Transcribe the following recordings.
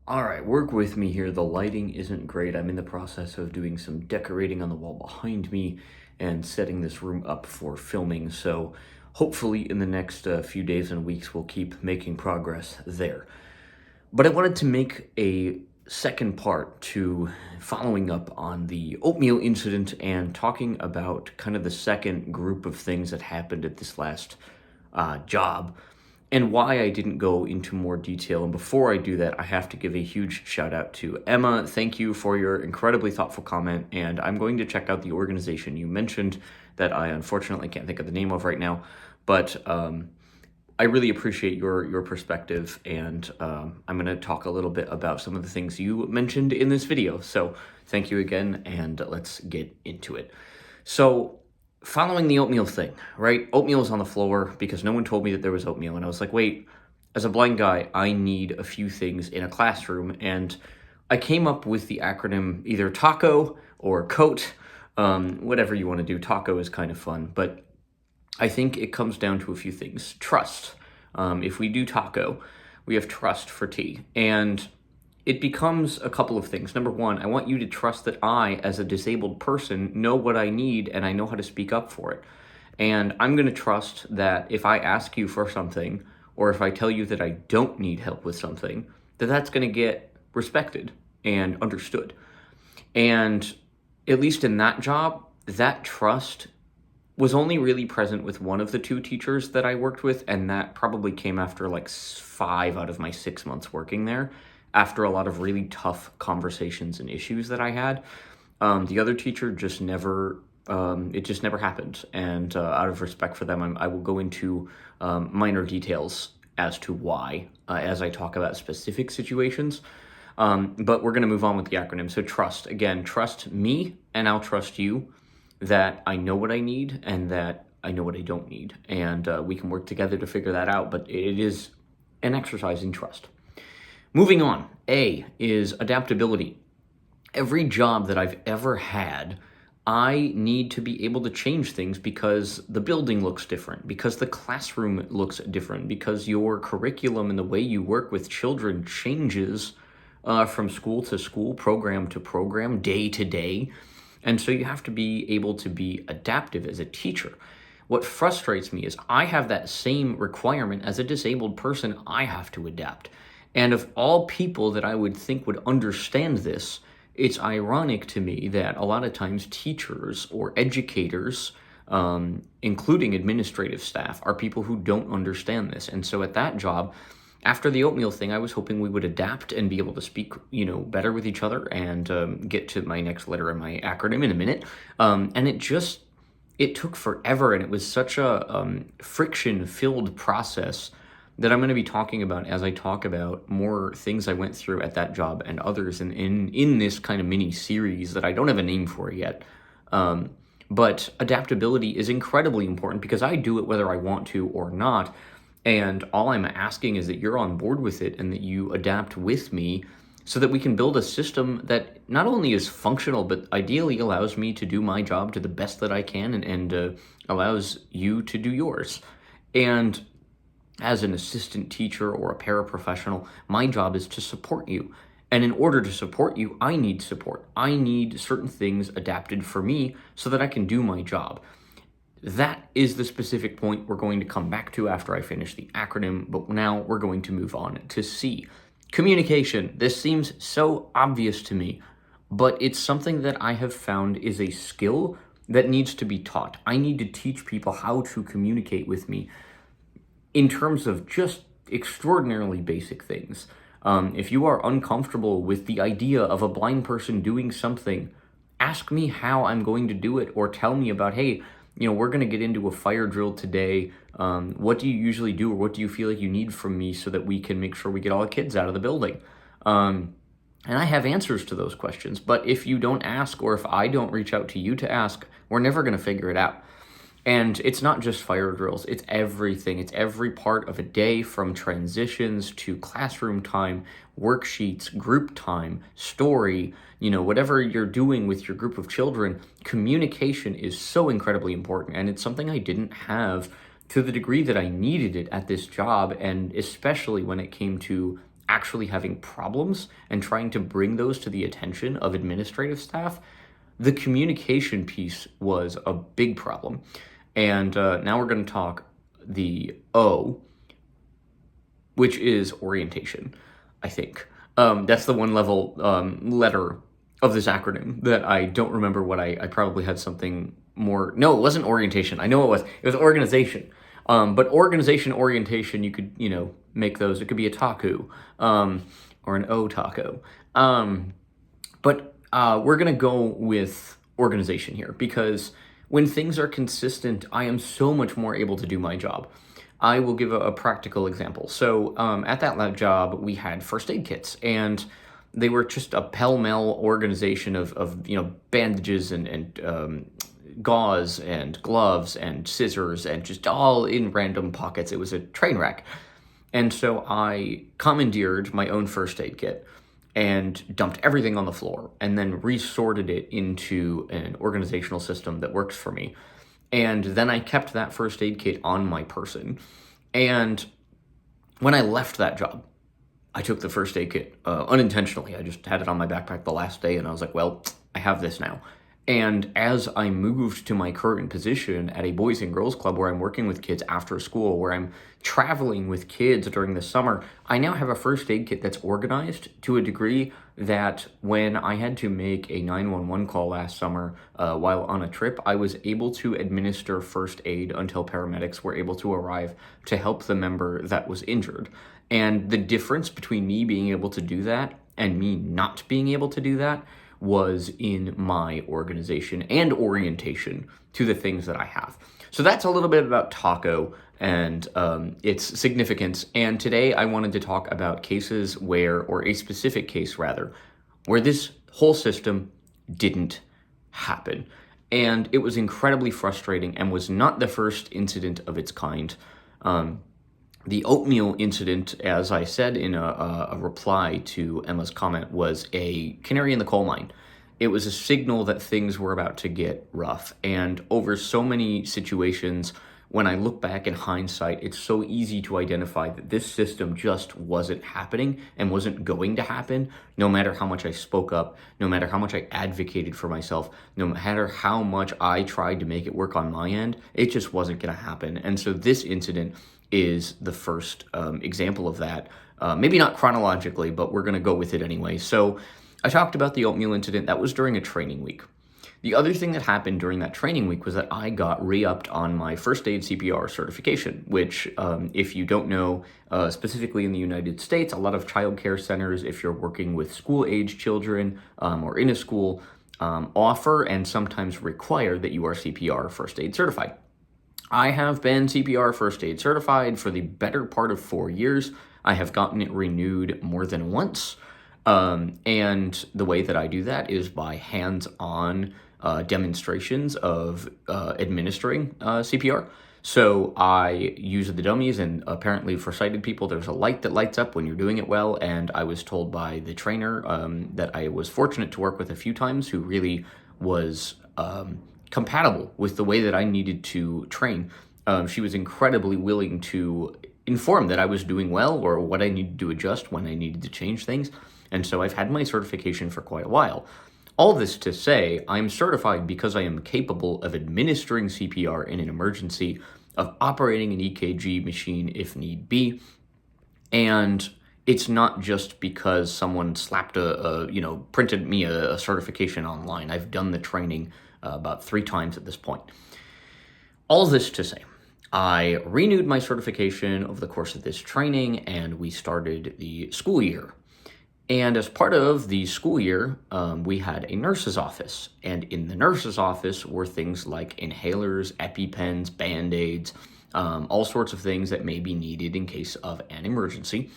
All right, work with me here. The lighting isn't great. I'm in the process of doing some decorating on the wall behind me and setting this room up for filming. So hopefully in the next few days and weeks, we'll keep making progress there. But I wanted to make a second part to following up on the oatmeal incident and talking about kind of the second group of things that happened at this last job and why I didn't go into more detail. And before I do that, I have to give a huge shout out to Emma. Thank you for your incredibly thoughtful comment. And I'm going to check out the organization you mentioned that I unfortunately can't think of the name of right now. But I really appreciate your perspective, and I'm going to talk a little bit about some of the things you mentioned in this video. So thank you again, and let's get into it. So following the oatmeal thing, right? Oatmeal is on the floor because no one told me that there was oatmeal, and I was like, wait, as a blind guy, I need a few things in a classroom, and I came up with the acronym either TACO or COAT, whatever you want to do. TACO is kind of fun, but I think it comes down to a few things. Trust. If we do taco, we have trust for T. And it becomes a couple of things. Number one, I want you to trust that I, as a disabled person, know what I need and I know how to speak up for it. And I'm going to trust that if I ask you for something, or if I tell you that I don't need help with something, that that's going to get respected and understood. And at least in that job, that trust was only really present with one of the two teachers that I worked with, and that probably came after like 5 out of my 6 months working there, after a lot of really tough conversations and issues that I had. The other teacher just never, it just never happened, and out of respect for them, I will go into minor details as to why as I talk about specific situations. But we're going to move on with the acronym. So trust, again, trust me and I'll trust you that I know what I need and that I know what I don't need. And we can work together to figure that out, but it is an exercise in trust. Moving on, A is adaptability. Every job that I've ever had, I need to be able to change things because the building looks different, because the classroom looks different, because your curriculum and the way you work with children changes from school to school, program to program, day to day. And so you have to be able to be adaptive as a teacher. What frustrates me is I have that same requirement as a disabled person. I have to adapt. And of all people that I would think would understand this, it's ironic to me that a lot of times teachers or educators, including administrative staff, are people who don't understand this. And so at that job, after the oatmeal thing, I was hoping we would adapt and be able to speak, better with each other and get to my next letter in my acronym in a minute. And it took forever, and it was such a friction-filled process that I'm going to be talking about as I talk about more things I went through at that job and others in this kind of mini series that I don't have a name for yet. But adaptability is incredibly important because I do it whether I want to or not. And all I'm asking is that you're on board with it and that you adapt with me so that we can build a system that not only is functional, but ideally allows me to do my job to the best that I can and allows you to do yours. And as an assistant teacher or a paraprofessional, my job is to support you. And in order to support you, I need support. I need certain things adapted for me so that I can do my job. That is the specific point we're going to come back to after I finish the acronym, but now we're going to move on to C. Communication. This seems so obvious to me, but it's something that I have found is a skill that needs to be taught. I need to teach people how to communicate with me in terms of just extraordinarily basic things. If you are uncomfortable with the idea of a blind person doing something, ask me how I'm going to do it, or tell me about, hey, we're going to get into a fire drill today. What do you usually do, or what do you feel like you need from me so that we can make sure we get all the kids out of the building? And I have answers to those questions, but if you don't ask, or if I don't reach out to you to ask, we're never going to figure it out. And it's not just fire drills, it's everything. It's every part of a day, from transitions to classroom time, worksheets, group time, story, whatever you're doing with your group of children. Communication is so incredibly important, and it's something I didn't have to the degree that I needed it at this job, and especially when it came to actually having problems and trying to bring those to the attention of administrative staff, the communication piece was a big problem. And now we're going to talk the O, which is orientation, I think. That's the one letter of this acronym that I don't remember what I probably had something more. No, it wasn't orientation. I know it was. It was organization. But organization, orientation, you could, make those. It could be a taku or an O taco. But we're going to go with organization here because when things are consistent, I am so much more able to do my job. I will give a practical example. So at that lab job, we had first aid kits, and they were just a pell-mell organization of bandages and gauze and gloves and scissors and just all in random pockets. It was a train wreck. And so I commandeered my own first aid kit and dumped everything on the floor and then resorted it into an organizational system that works for me. And then I kept that first aid kit on my person. And when I left that job, I took the first aid kit unintentionally. I just had it on my backpack the last day, and I was like, well, I have this now. And as I moved to my current position at a Boys and Girls Club where I'm working with kids after school, where I'm traveling with kids during the summer, I now have a first aid kit that's organized to a degree that when I had to make a 911 call last summer while on a trip, I was able to administer first aid until paramedics were able to arrive to help the member that was injured. And the difference between me being able to do that and me not being able to do that was in my organization and orientation to the things that I have. So that's a little bit about taco and its significance. And today I wanted to talk about cases or a specific case rather, where this whole system didn't happen. And it was incredibly frustrating and was not the first incident of its kind. The oatmeal incident, as I said in a reply to Emma's comment, was a canary in the coal mine. It was a signal that things were about to get rough. And over so many situations, when I look back in hindsight, it's so easy to identify that this system just wasn't happening and wasn't going to happen, no matter how much I spoke up, no matter how much I advocated for myself, no matter how much I tried to make it work on my end, it just wasn't going to happen. And so this incident is the first example of that. Maybe not chronologically, but we're going to go with it anyway. So I talked about the oatmeal incident. That was during a training week. The other thing that happened during that training week was that I got re-upped on my first aid CPR certification, which if you don't know, specifically in the United States, a lot of child care centers, if you're working with school-age children or in a school, offer and sometimes require that you are CPR first aid certified. I have been CPR first aid certified for the better part of 4 years. I have gotten it renewed more than once. And the way that I do that is by hands-on demonstrations of administering CPR. So I use the dummies, and apparently for sighted people, there's a light that lights up when you're doing it well. And I was told by the trainer that I was fortunate to work with a few times, who really was compatible with the way that I needed to train. She was incredibly willing to inform that I was doing well or what I needed to adjust when I needed to change things. And so I've had my certification for quite a while. All this to say, I'm certified because I am capable of administering CPR in an emergency, of operating an EKG machine if need be. And it's not just because someone slapped printed me a certification online. I've done the training about 3 times at this point. All this to say, I renewed my certification over the course of this training, and we started the school year. And as part of the school year, we had a nurse's office. And in the nurse's office were things like inhalers, EpiPens, Band-Aids, all sorts of things that may be needed in case of an emergency.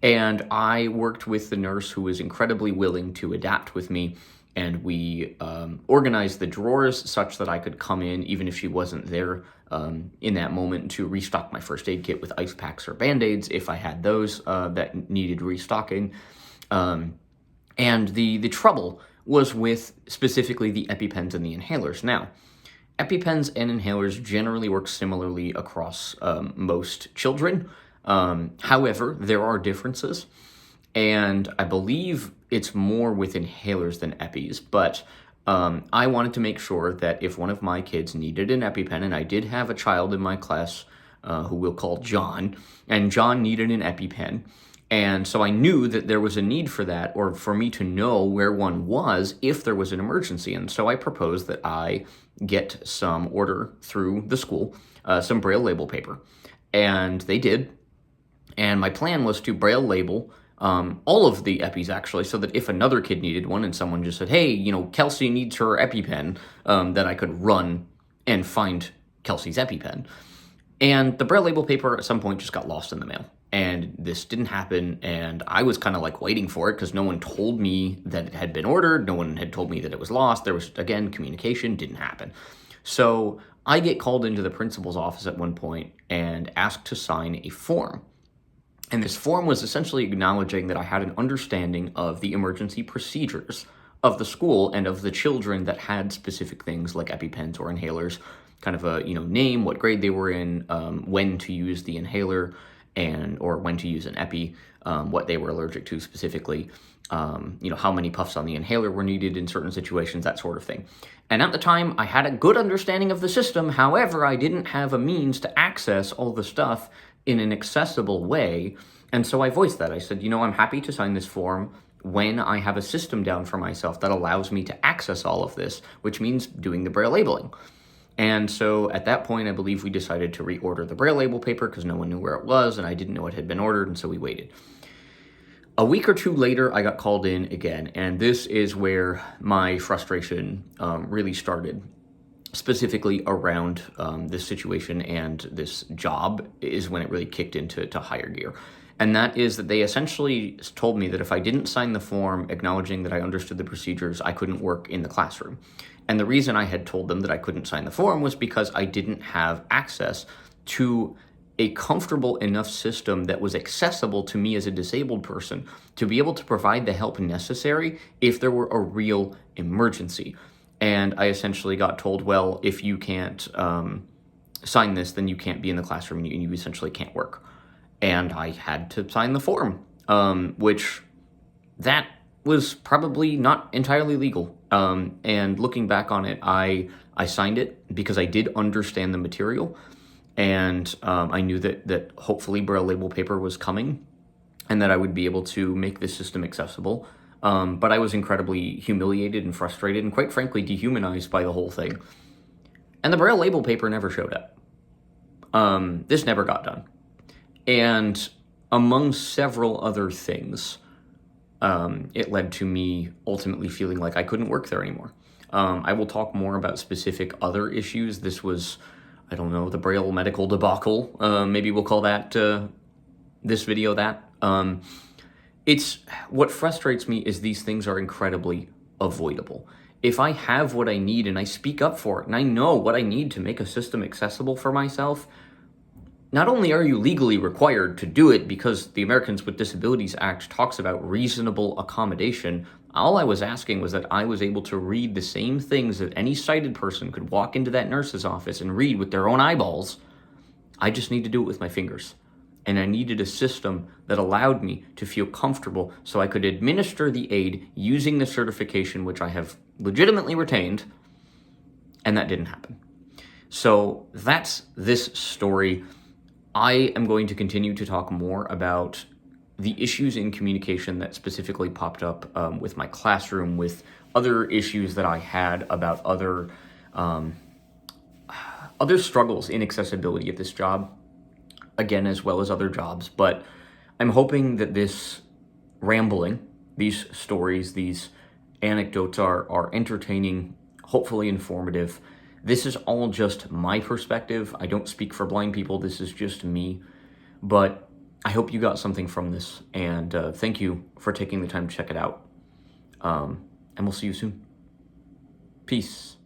And I worked with the nurse, who was incredibly willing to adapt with me. And we organized the drawers such that I could come in, even if she wasn't there in that moment, to restock my first aid kit with ice packs or Band-Aids if I had those that needed restocking. And the trouble was with specifically the EpiPens and the inhalers. Now, EpiPens and inhalers generally work similarly across most children. However, there are differences. and I believe it's more with inhalers than EPIs, but I wanted to make sure that if one of my kids needed an EpiPen, and I did have a child in my class who we'll call John, and John needed an EpiPen, and so I knew that there was a need for that, or for me to know where one was if there was an emergency. And so I proposed that I get some order through the school, some Braille label paper. And they did. And my plan was to Braille label all of the EPIs, actually, so that if another kid needed one and someone just said, hey, Kelsey needs her EpiPen, then I could run and find Kelsey's EpiPen. And the Braille label paper at some point just got lost in the mail. And this didn't happen, and I was kind of like waiting for it because no one told me that it had been ordered. No one had told me that it was lost. There was, again, communication didn't happen. So I get called into the principal's office at one point and asked to sign a form. And this form was essentially acknowledging that I had an understanding of the emergency procedures of the school and of the children that had specific things like EpiPens or inhalers, kind of a name, what grade they were in, when to use the inhaler, or when to use an epi, what they were allergic to specifically, how many puffs on the inhaler were needed in certain situations, that sort of thing. And at the time, I had a good understanding of the system. However, I didn't have a means to access all the stuff in an accessible way. And so I voiced that. I said, I'm happy to sign this form when I have a system down for myself that allows me to access all of this, which means doing the Braille labeling. And so at that point, I believe we decided to reorder the Braille label paper because no one knew where it was and I didn't know it had been ordered, and so we waited. A week or two later, I got called in again, and this is where my frustration really started, specifically around this situation and this job is when it really kicked into higher gear. And that is that they essentially told me that if I didn't sign the form acknowledging that I understood the procedures, I couldn't work in the classroom. And the reason I had told them that I couldn't sign the form was because I didn't have access to a comfortable enough system that was accessible to me as a disabled person to be able to provide the help necessary if there were a real emergency. And I essentially got told, well, if you can't sign this, then you can't be in the classroom and you essentially can't work. And I had to sign the form, which that was probably not entirely legal. And looking back on it, I signed it because I did understand the material, and I knew that hopefully Braille label paper was coming and that I would be able to make this system accessible. But I was incredibly humiliated and frustrated and quite frankly dehumanized by the whole thing. And the Braille label paper never showed up. This never got done. And among several other things, it led to me ultimately feeling like I couldn't work there anymore. I will talk more about specific other issues. This was, I don't know, the Braille medical debacle. Maybe we'll call that, this video that. It's what frustrates me is these things are incredibly avoidable. If I have what I need and I speak up for it and I know what I need to make a system accessible for myself, not only are you legally required to do it because the Americans with Disabilities Act talks about reasonable accommodation, all I was asking was that I was able to read the same things that any sighted person could walk into that nurse's office and read with their own eyeballs. I just need to do it with my fingers. And I needed a system that allowed me to feel comfortable so I could administer the aid using the certification, which I have legitimately retained, and that didn't happen. So that's this story. I am going to continue to talk more about the issues in communication that specifically popped up with my classroom, with other issues that I had about other struggles in accessibility at this job, again, as well as other jobs. But I'm hoping that this rambling, these stories, these anecdotes are entertaining, hopefully informative. This is all just my perspective. I don't speak for blind people. This is just me. But I hope you got something from this. And thank you for taking the time to check it out. And we'll see you soon. Peace.